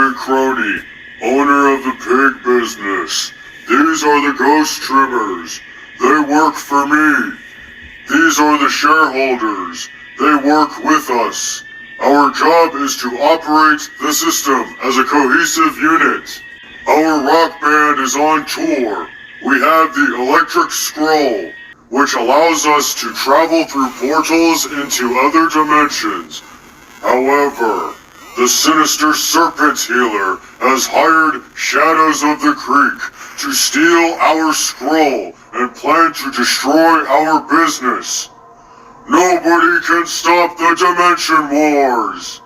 Big Crony, owner of the pig business. These are the ghost trimmers. They work for me. These are the shareholders. They work with us. Our job is to operate the system as a cohesive unit. Our rock band is on tour. We have the Electric Scroll, which allows us to travel through portals into other dimensions. However, the sinister Serpent Healer has hired Shadows of the Creek to steal our scroll and plan to destroy our business. Nobody can stop the Dimension Wars.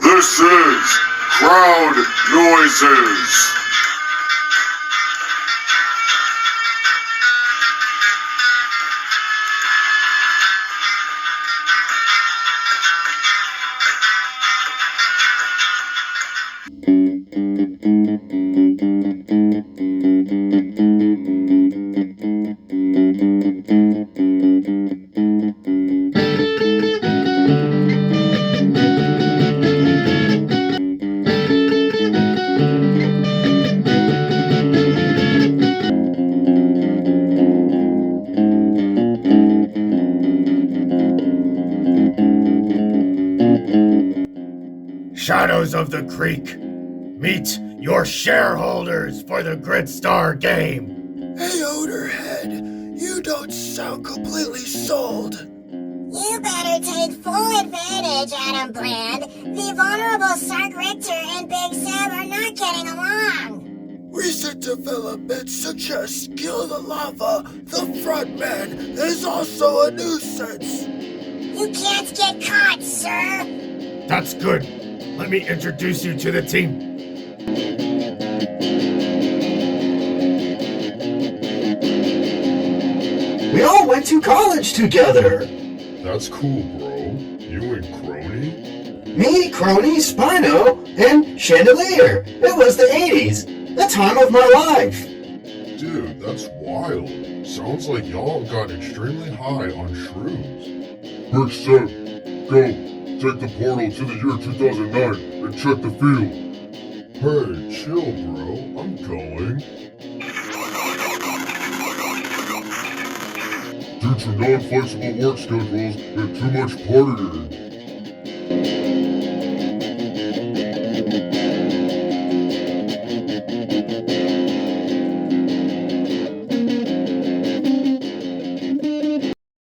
This is Crowd Noises. Shadows of the Creek, meet your shareholders for the Gridstar game. Hey, Oderhead, you don't sound completely sold. You better take full advantage, Adam Bland. The vulnerable Sark Richter and Big Sam are not getting along. Recent developments suggest Kill the Lava, the frontman, is also a nuisance. You can't get caught, sir. That's good. Let me introduce you to the team. We all went to college together. That's cool, bro. You and Crony? Me, Crony, Spino, and Chandelier. It was the 80s. The time of my life. Dude, that's wild. Sounds like y'all got extremely high on shrooms. Big Sam, go. Take the portal to the year 2009 and check the field. Hey, chill, bro. I'm going. Due to non-flexible work schedules and too much partying.